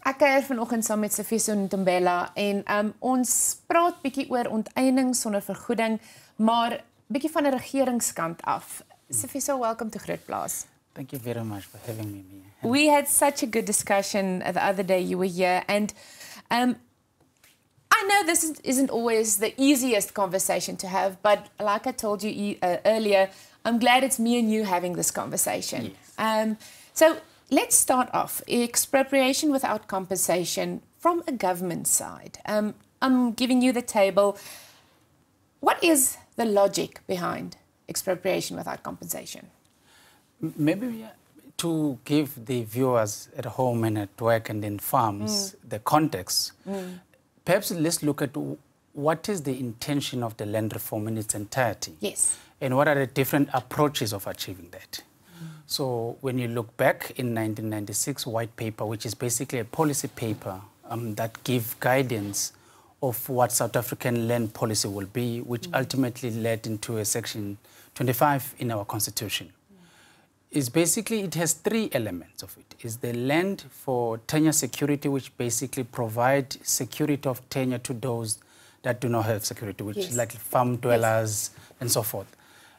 Ek kuier vanoggend saam met Sifiso Ntombela en ons praat bietjie oor onteiening sonder vergoeding, maar bietjie van 'n regeringskant af. Sifiso, welcome to Grootplaas. Thank you very much for having me here. We had such a good discussion the other day you were here, and I know this isn't always the easiest conversation to have, but like I told you earlier, I'm glad it's me and you having this conversation. Yes. So let's start off. Expropriation without compensation from a government side. I'm giving you the table. What is the logic behind expropriation without compensation? Maybe to give the viewers at home and at work and in farms the context, perhaps let's look at what is the intention of the land reform in its entirety. Yes. And what are the different approaches of achieving that. So when you look back in 1996 white paper, which is basically a policy paper that gives guidance of what South African land policy will be, which ultimately led into a section 25 in our constitution. Is basically, it has three elements of it. Is the land for tenure security, which basically provide security of tenure to those that do not have security, which is like farm dwellers and so forth.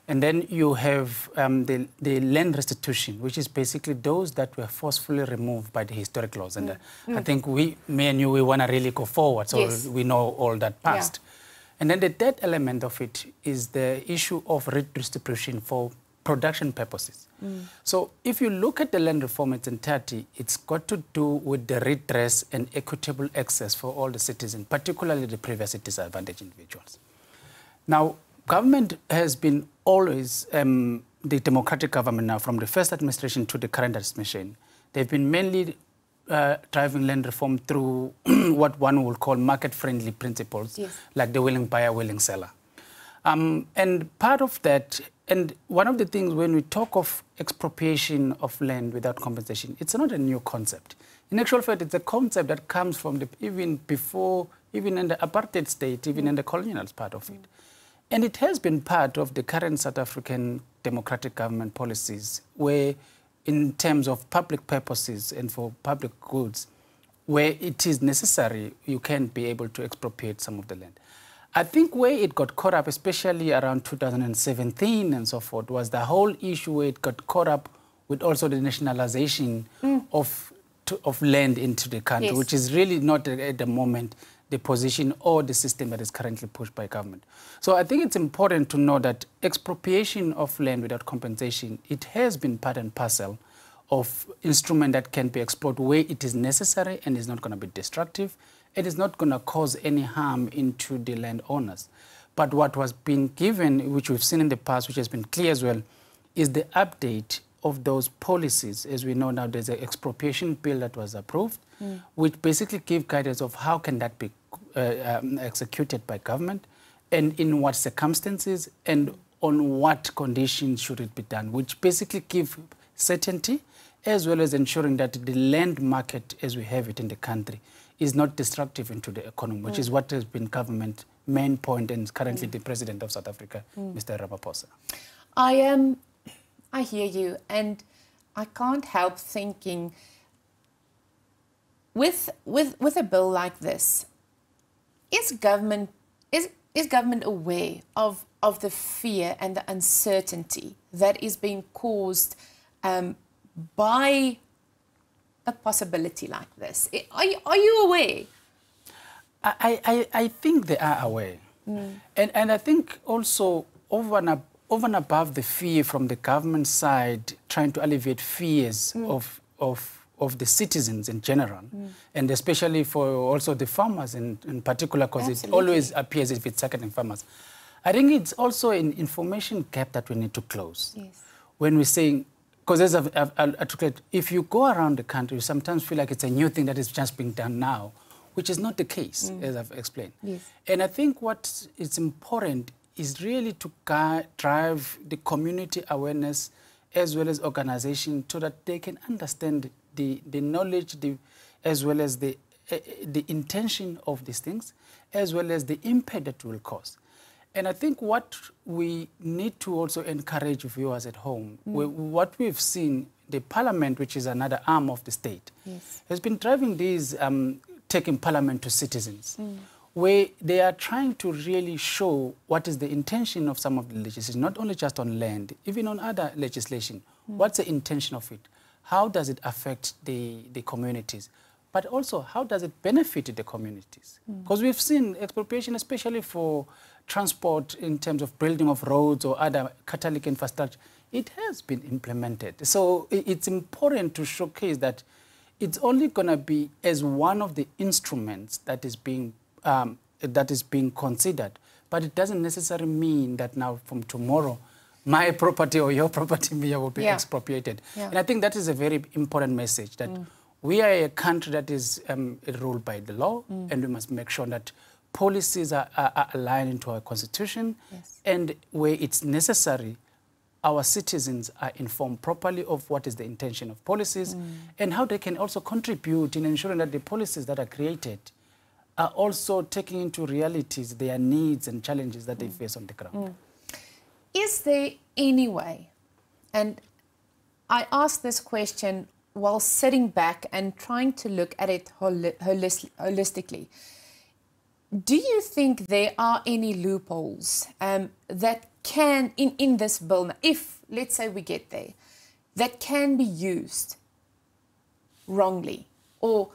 And then you have the land restitution, which is basically those that were forcefully removed by the historic laws. And I think me and you, we want to really go forward, so we know all that past. Yeah. And then the third element of it is the issue of redistribution for production purposes. So if you look at the land reform in its entirety, it's got to do with the redress and equitable access for all the citizens, particularly the previously disadvantaged individuals. Now, government has been always, the democratic government now, from the first administration to the current administration, they've been mainly driving land reform through what one will call market-friendly principles, like the willing buyer, willing seller. And part of that, and one of the things when we talk of expropriation of land without compensation, it's not a new concept. In actual fact, it's a concept that comes from even in the apartheid state, even in the colonial part of it. And it has been part of the current South African democratic government policies, where in terms of public purposes and for public goods, where it is necessary, you can be able to expropriate some of the land. I think where it got caught up, especially around 2017 and so forth, was the whole issue where it got caught up with also the nationalization of land into the country, which is really not at the moment the position or the system that is currently pushed by government. So I think it's important to know that expropriation of land without compensation, it has been part and parcel of instrument that can be explored where it is necessary and is not going to be destructive. It is not going to cause any harm into the landowners. But what was being given, which we've seen in the past, which has been clear as well, is the update of those policies. As we know now, there's an expropriation bill that was approved, which basically gives guidance of how can that be executed by government, and in what circumstances, and on what conditions should it be done, which basically give certainty, as well as ensuring that the land market, as we have it in the country, is not destructive into the economy, which is what has been government's main point and currently the President of South Africa, Mr. Ramaphosa. I hear you, and I can't help thinking, with a bill like this, is government aware of the fear and the uncertainty that is being caused by a possibility like this? Are you aware? I think they are aware. And I think also over and above the fear from the government side, trying to alleviate fears of the citizens in general, and especially for also the farmers in particular, because it always appears if it's targeting farmers. I think it's also an information gap that we need to close. When we're saying, because as I've articulated, if you go around the country, you sometimes feel like it's a new thing that is just being done now, which is not the case, as I've explained. And I think what is important is really to drive the community awareness as well as organization so that they can understand the knowledge, as well as the intention of these things, as well as the impact that will cause. And I think what we need to also encourage viewers at home, what we've seen the parliament, which is another arm of the state, Yes. has been driving these taking parliament to citizens, where they are trying to really show what is the intention of some of the legislation, not only just on land, even on other legislation. What's the intention of it? How does it affect the communities? But also, how does it benefit the communities? Because we've seen expropriation, especially for transport in terms of building of roads or other catalytic infrastructure, it has been implemented. So it's important to showcase that it's only going to be as one of the instruments that is being considered, but it doesn't necessarily mean that now from tomorrow my property or your property will be expropriated. Yeah. And I think that is a very important message, that we are a country that is ruled by the law, and we must make sure that policies are aligned into our constitution, and where it's necessary, our citizens are informed properly of what is the intention of policies and how they can also contribute in ensuring that the policies that are created are also taking into realities their needs and challenges that they face on the ground. Is there any way, and I ask this question while sitting back and trying to look at it holistically, do you think there are any loopholes that can, in this bill, if, let's say we get there, that can be used wrongly or,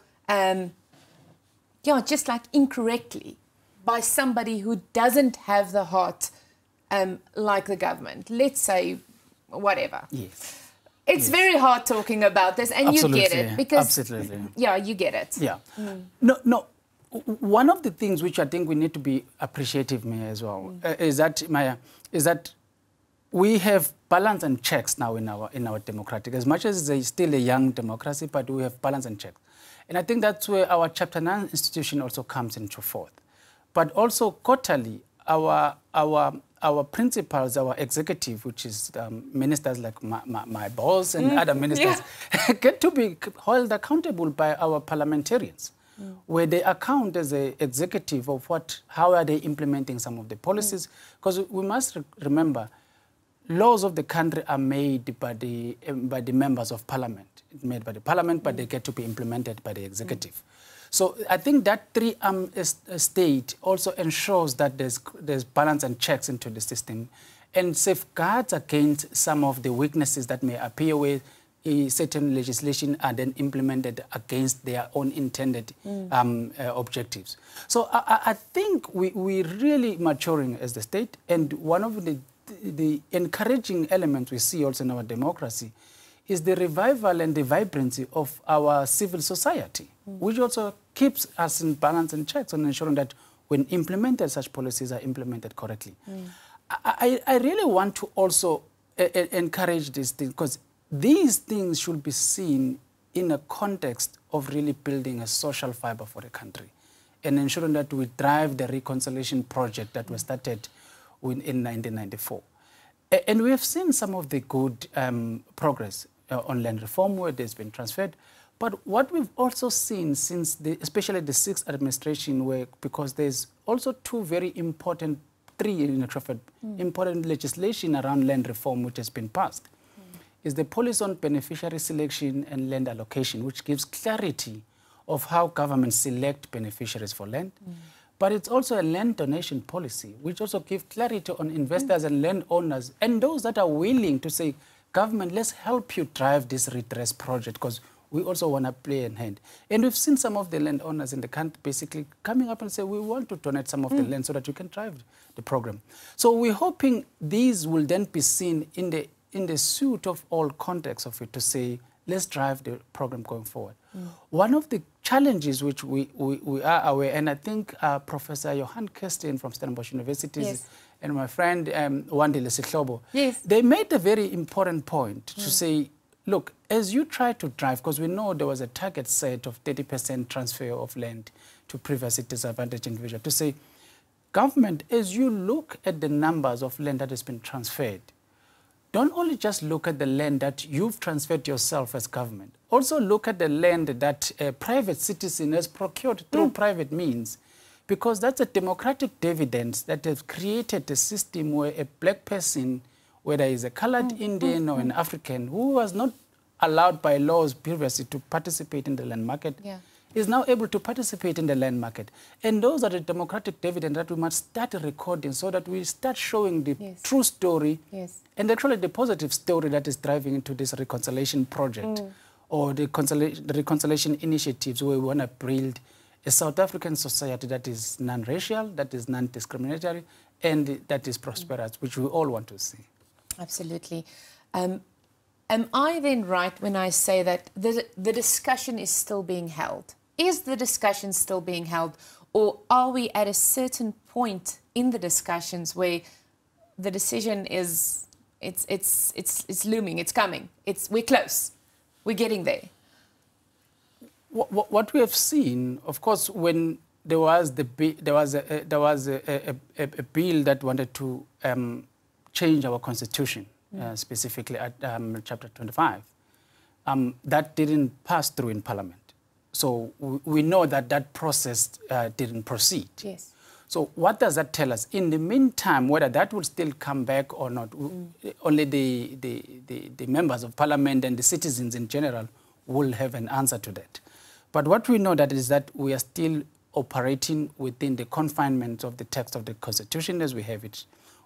just like incorrectly by somebody who doesn't have the heart like the government? Let's say, whatever. Yes. It's very hard talking about this, and Absolutely, you get it. Because, absolutely. Yeah, you get it. Yeah. No. One of the things which I think we need to be appreciative of as well is that we have balance and checks now in our democratic. As much as it's still a young democracy, but we have balance and checks. And I think that's where our Chapter 9 institution also comes into forth. But also quarterly, our principals, our executive, which is ministers like my boss and other ministers, get to be held accountable by our parliamentarians, where they account as an executive of how are they implementing some of the policies. Because we must remember, laws of the country are made by the members of parliament. It's made by the parliament, but they get to be implemented by the executive. So I think that three-arm state also ensures that there's balance and checks into the system and safeguards against some of the weaknesses that may appear where certain legislation are then implemented against their own intended objectives. So I think we're really maturing as the state, and one of the encouraging elements we see also in our democracy is the revival and the vibrancy of our civil society, which also keeps us in balance and checks on ensuring that when implemented, such policies are implemented correctly. I really want to also encourage this thing, because these things should be seen in a context of really building a social fiber for the country and ensuring that we drive the reconciliation project that was started in 1994. And we have seen some of the good progress on land reform where there's been transferred. But what we've also seen since, especially the sixth administration, because there's also important legislation around land reform which has been passed, is the policy on beneficiary selection and land allocation, which gives clarity of how governments select beneficiaries for land. But it's also a land donation policy, which also gives clarity on investors and landowners and those that are willing to say, government, let's help you drive this redress project because we also want to play in hand. And we've seen some of the landowners in the country basically coming up and say, we want to donate some of the land so that you can drive the program. So we're hoping these will then be seen in the suit of all contexts of it to say, let's drive the program going forward. One of the challenges which we are aware, and I think Professor Johan Kirsten from Stellenbosch University and my friend Wandile Sihlobo, they made a very important point to say, look, as you try to drive, because we know there was a target set of 30% transfer of land to previously disadvantaged individuals, to say, government, as you look at the numbers of land that has been transferred, don't only just look at the land that you've transferred yourself as government. Also look at the land that a private citizen has procured through private means, because that's a democratic dividend that has created a system where a black person, whether he's a colored Indian or an African, who was not allowed by laws previously to participate in the land market, is now able to participate in the land market. And those are the democratic dividends that we must start recording so that we start showing the true story and actually the positive story that is driving into this reconciliation project or the reconciliation initiatives where we want to build a South African society that is non-racial, that is non-discriminatory, and that is prosperous, which we all want to see. Absolutely. Am I then right when I say that the discussion is still being held? Is the discussion still being held, or are we at a certain point in the discussions where the decision is it's looming, it's coming, we're close, we're getting there? What we have seen, of course, when there was a bill that wanted to change our constitution, specifically at Chapter 25, that didn't pass through in Parliament. So we know that that process didn't proceed. Yes. So what does that tell us? In the meantime, whether that will still come back or not, only the members of Parliament and the citizens in general will have an answer to that. But what we know that is that we are still operating within the confinements of the text of the Constitution as we have it.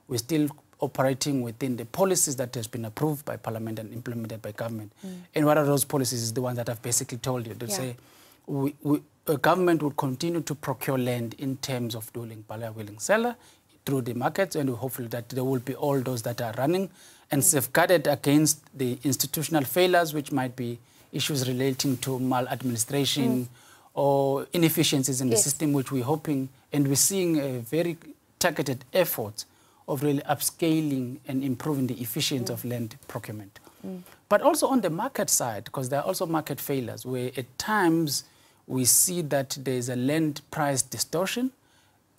We're still operating within the policies that has been approved by Parliament and implemented by government. And one of those policies is the one that I've basically told you, to say a government will continue to procure land in terms of dueling buyer, willing seller through the markets, and hopefully that there will be all those that are running and safeguarded against the institutional failures, which might be issues relating to maladministration or inefficiencies in the system, which we're hoping, and we're seeing a very targeted effort of really upscaling and improving the efficiency of land procurement. But also on the market side, because there are also market failures, where at times we see that there's a land price distortion,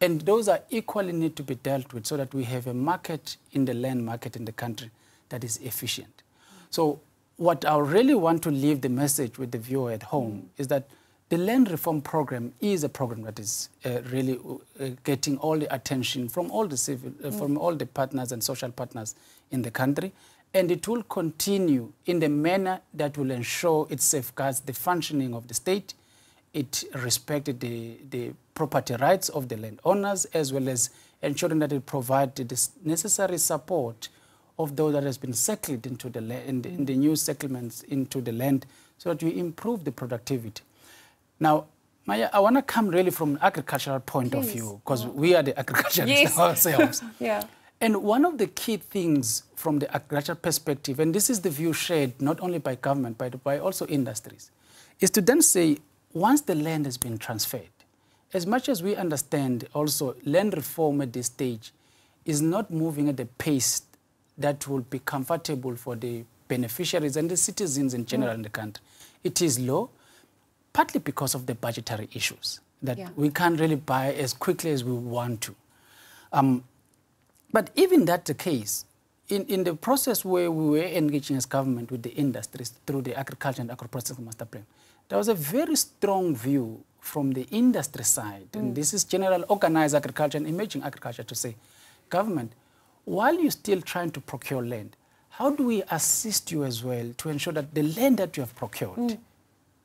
and those are equally need to be dealt with so that we have a market in the land market in the country that is efficient. So what I really want to leave the message with the viewer at home is that the land reform program is a program that is really getting all the attention from all the from all the partners and social partners in the country, and it will continue in the manner that will ensure it safeguards the functioning of the state, it respects the property rights of the landowners, as well as ensuring that it provides the necessary support of those that has been settled into the land, in the new settlements into the land, so that we improve the productivity. Now, Maya, I want to come really from an agricultural point of view, because we are the agriculturists ourselves. And one of the key things from the agricultural perspective, and this is the view shared not only by government, but by also industries, is to then say, once the land has been transferred, as much as we understand also land reform at this stage is not moving at the pace that will be comfortable for the beneficiaries and the citizens in general in the country. It is low, partly because of the budgetary issues, that we can't really buy as quickly as we want to. But even that the case, in the process where we were engaging as government with the industries through the Agriculture and Agro-Processing Master Plan, there was a very strong view from the industry side, and this is general organized agriculture and emerging agriculture, to say, government, while you're still trying to procure land, how do we assist you as well to ensure that the land that you have procured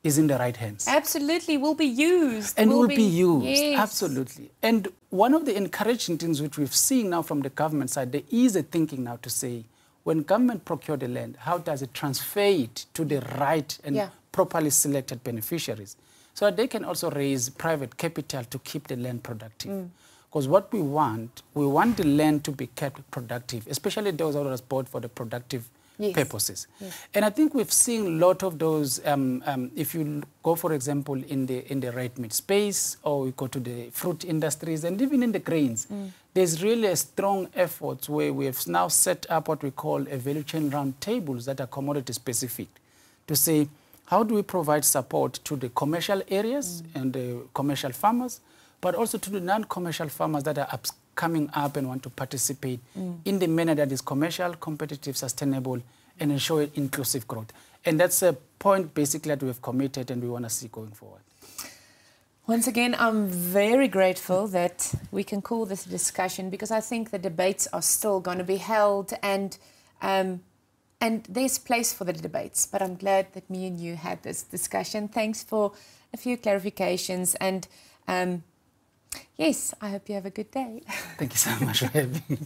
is in the right hands? Absolutely, will be used. And will be used, absolutely. And one of the encouraging things which we've seen now from the government side, there is a thinking now to say, when government procure the land, how does it transfer it to the right and properly selected beneficiaries, so that they can also raise private capital to keep the land productive. Because what we want the land to be kept productive, especially those that are bought for the productive purposes. And I think we've seen a lot of those, if you go, for example, in the red meat space, or we go to the fruit industries, and even in the grains, there's really a strong effort where we have now set up what we call a value chain round tables that are commodity specific, to say, how do we provide support to the commercial areas and the commercial farmers, but also to the non-commercial farmers that are coming up and want to participate in the manner that is commercial, competitive, sustainable, and ensure inclusive growth. And that's a point basically that we have committed and we want to see going forward. Once again, I'm very grateful that we can call this a discussion, because I think the debates are still going to be held, and And there's place for the debates, but I'm glad that me and you had this discussion. Thanks for a few clarifications. And yes, I hope you have a good day. Thank you so much for having me.